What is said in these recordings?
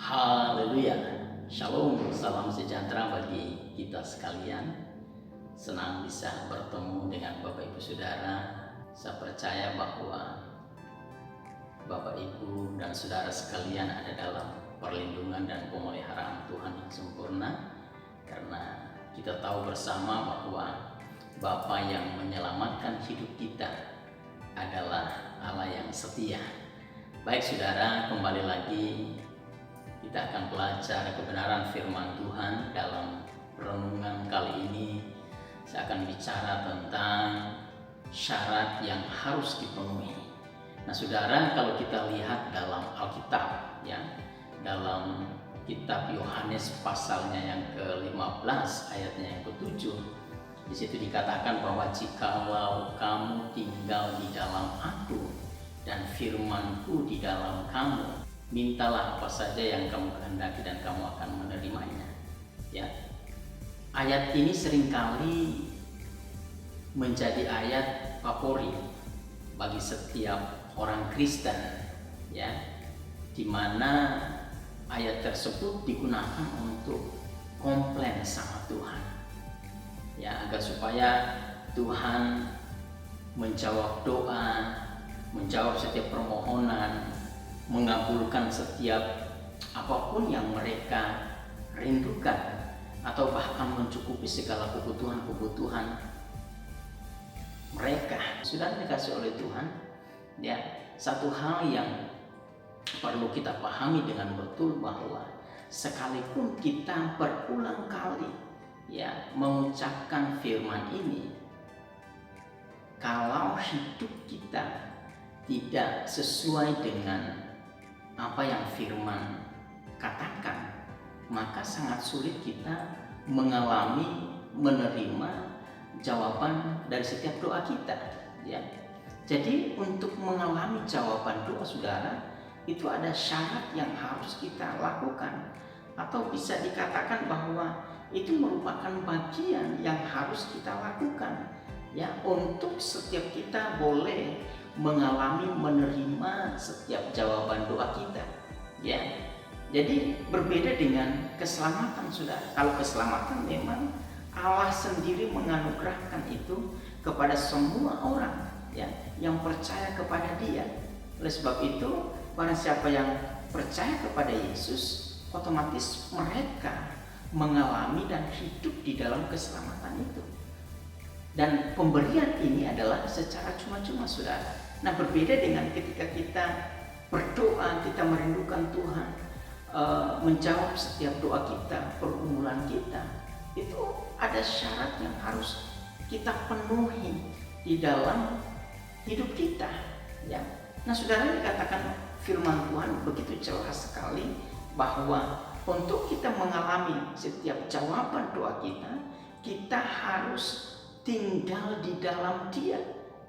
Haleluya. Shalom, salam sejahtera bagi kita sekalian. Senang bisa bertemu dengan Bapak Ibu Saudara. Saya percaya bahwa Bapak Ibu dan Saudara sekalian ada dalam perlindungan dan pemeliharaan Tuhan yang sempurna. Karena kita tahu bersama bahwa Bapa yang menyelamatkan hidup kita adalah Allah yang setia. Baik saudara, kembali lagi kita akan belajar kebenaran firman Tuhan. Dalam renungan kali ini saya akan bicara tentang syarat yang harus dipenuhi. Nah saudara, kalau kita lihat dalam Alkitab ya, dalam kitab Yohanes pasalnya yang ke-15 ayatnya yang ke-7, di situ dikatakan bahwa jikalau kamu tinggal di dalam Aku dan firman-Ku di dalam kamu, mintalah apa saja yang kamu kehendaki dan kamu akan menerimanya. Ya, ayat ini seringkali menjadi ayat favorit bagi setiap orang Kristen, ya, di mana ayat tersebut digunakan untuk komplain sama Tuhan, ya, agar supaya Tuhan menjawab doa, menjawab setiap permohonan, mengabulkan setiap apapun yang mereka rindukan, atau bahkan mencukupi segala kebutuhan-kebutuhan mereka. Sudah dikasih oleh Tuhan, ya. Satu hal yang perlu kita pahami dengan betul bahwa sekalipun kita berulang kali ya mengucapkan firman ini, kalau hidup kita tidak sesuai dengan apa yang firman katakan, maka sangat sulit kita mengalami, menerima jawaban dari setiap doa kita, ya. Jadi untuk mengalami jawaban doa saudara, itu ada syarat yang harus kita lakukan, atau bisa dikatakan bahwa itu merupakan bagian yang harus kita lakukan, ya, untuk setiap kita boleh mengalami, menerima setiap jawaban doa kita, ya. Jadi berbeda dengan keselamatan saudara. Kalau keselamatan memang Allah sendiri menganugerahkan itu kepada semua orang, ya, yang percaya kepada Dia. Oleh sebab itu, barang siapa yang percaya kepada Yesus, otomatis mereka mengalami dan hidup di dalam keselamatan itu. Dan pemberian ini adalah secara cuma-cuma saudara. Nah, berbeda dengan ketika kita berdoa, kita merindukan Tuhan menjawab setiap doa kita, pergumulan kita, itu ada syarat yang harus kita penuhi di dalam hidup kita, ya. Nah saudara, dikatakan firman Tuhan begitu jelas sekali bahwa untuk kita mengalami setiap jawaban doa kita, kita harus tinggal di dalam Dia,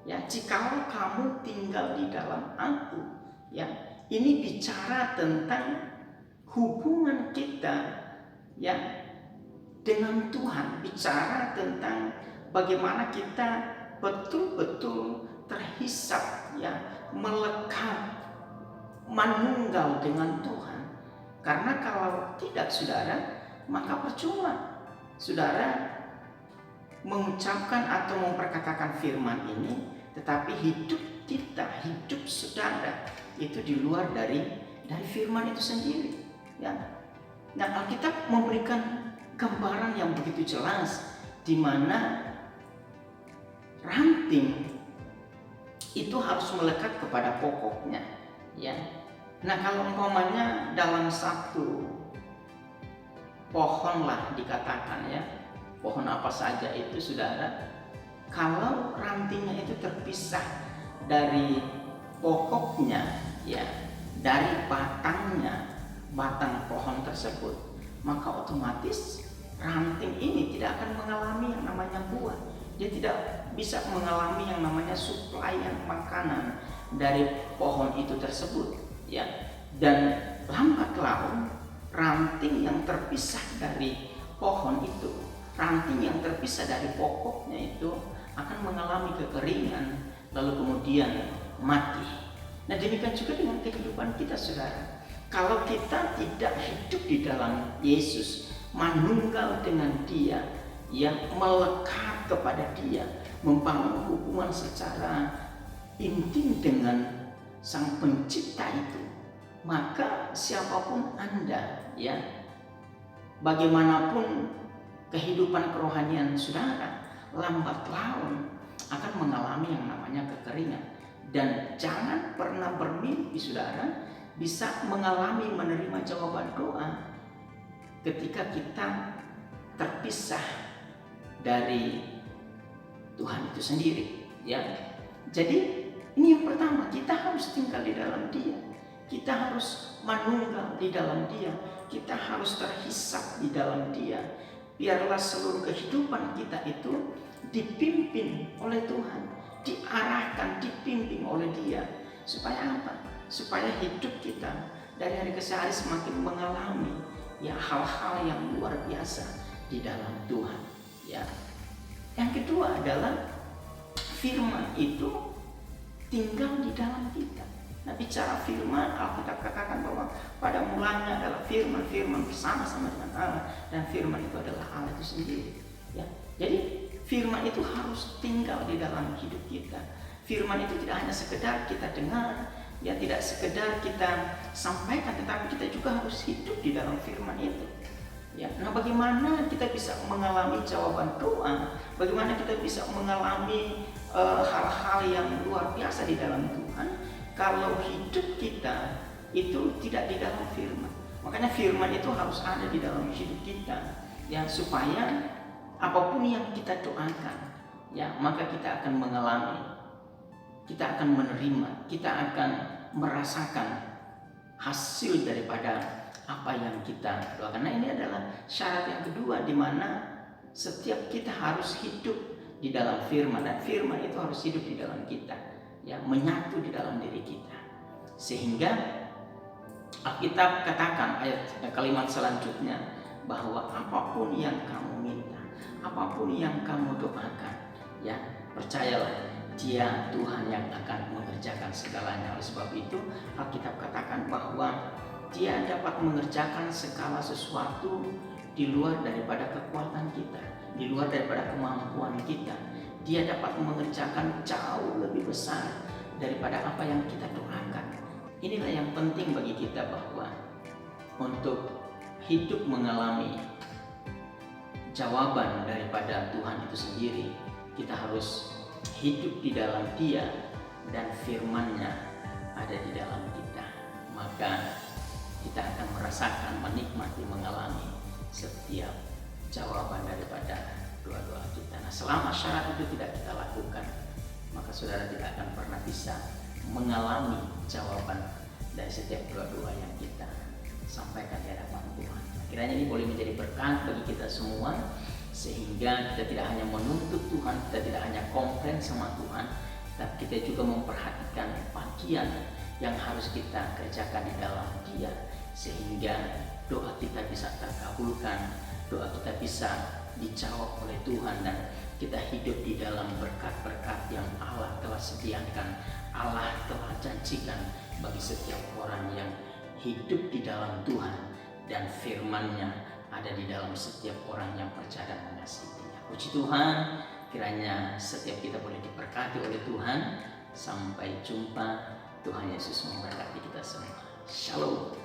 ya. Jikalau kamu tinggal di dalam Aku, ya, ini bicara tentang hubungan kita, ya, dengan Tuhan, bicara tentang bagaimana kita betul-betul terhisap, ya, melekat, manunggal dengan Tuhan. Karena kalau tidak saudara, maka percuma saudara mengucapkan atau memperkatakan firman ini, tetapi hidup kita, hidup saudara itu di luar dari firman itu sendiri, ya. Nah, Alkitab memberikan gambaran yang begitu jelas di mana ranting itu harus melekat kepada pokoknya, ya. Nah, kalau umpamanya dalam satu pohon lah dikatakan, ya, pohon apa saja itu saudara, kalau rantingnya itu terpisah dari pokoknya, ya, dari batangnya, batang pohon tersebut, maka otomatis ranting ini tidak akan mengalami yang namanya buah. Dia tidak bisa mengalami yang namanya suplaian makanan dari pohon itu tersebut, ya. Dan lambat laun ranting yang terpisah dari pohon itu, ranting yang terpisah dari pokoknya itu akan mengalami kekeringan, lalu kemudian mati. Nah, demikian juga dengan kehidupan kita saudara. Kalau kita tidak hidup di dalam Yesus, manunggal dengan Dia, yang melekat kepada Dia, membangun hubungan secara intim dengan Sang Pencipta itu, maka siapapun Anda, ya, bagaimanapun kehidupan kerohanian saudara, lambat laun akan mengalami yang namanya kekeringan. Dan jangan pernah bermimpi saudara bisa mengalami menerima jawaban doa ketika kita terpisah dari Tuhan itu sendiri, ya. Jadi ini yang pertama, kita harus tinggal di dalam Dia, kita harus manunggal di dalam Dia, kita harus terhisap di dalam Dia. Biarlah seluruh kehidupan kita itu dipimpin oleh Tuhan, diarahkan, dipimpin oleh Dia. Supaya apa? Supaya hidup kita dari hari ke hari semakin mengalami, ya, hal-hal yang luar biasa di dalam Tuhan, ya. Yang kedua adalah firman itu tinggal di dalam kita. Nah, bicara firman, Alkitab katakan bahwa pada mulanya adalah firman bersama-sama dengan Allah, dan firman itu adalah Allah itu sendiri, ya. Jadi firman itu harus tinggal di dalam hidup kita. Firman itu tidak hanya sekedar kita dengar, ya, tidak sekedar kita sampaikan, tetapi kita juga harus hidup di dalam firman itu, ya. Nah, bagaimana kita bisa mengalami jawaban doa? Bagaimana kita bisa mengalami hal-hal yang luar biasa di dalam Tuhan kalau hidup kita itu tidak di dalam firman? Makanya firman itu harus ada di dalam hidup kita, ya, supaya apapun yang kita doakan, ya, maka kita akan mengalami, kita akan menerima, kita akan merasakan hasil daripada apa yang kita doakan. Nah, ini adalah syarat yang kedua, di mana setiap kita harus hidup di dalam firman, dan firman itu harus hidup di dalam kita, ya, menyatu di dalam diri kita. Sehingga Alkitab katakan kalimat selanjutnya bahwa apapun yang kamu minta, apapun yang kamu doakan, ya, percayalah Dia Tuhan yang akan mengerjakan segalanya. Oleh sebab itu Alkitab katakan bahwa Dia dapat mengerjakan segala sesuatu di luar daripada kekuatan kita, di luar daripada kemampuan kita. Dia dapat mengerjakan jauh lebih besar daripada apa yang kita doakan. Inilah yang penting bagi kita, bahwa untuk hidup mengalami jawaban daripada Tuhan itu sendiri, kita harus hidup di dalam Dia, dan firman-Nya ada di dalam kita. Maka kita akan merasakan, menikmati, mengalami setiap jawaban daripada doa-doa kita. Nah, selama syarat itu tidak kita lakukan, maka saudara tidak akan pernah bisa mengalami jawaban dari setiap doa-doa yang kita sampaikan di hadapan Tuhan. Kiranya ini boleh menjadi berkat bagi kita semua, sehingga kita tidak hanya menuntut Tuhan, kita tidak hanya komplain sama Tuhan, tapi kita juga memperhatikan bagian yang harus kita kerjakan di dalam Dia, sehingga doa kita bisa terkabulkan, doa kita bisa dijawab oleh Tuhan, dan kita hidup di dalam berkat-berkat yang Allah telah sediakan, Allah telah janjikan bagi setiap orang yang hidup di dalam Tuhan, dan firman-Nya ada di dalam setiap orang yang percaya dan mengasihi Dia. Puji Tuhan, kiranya setiap kita boleh diberkati oleh Tuhan. Sampai jumpa. Tuhan Yesus memberkati kita semua. Shalom.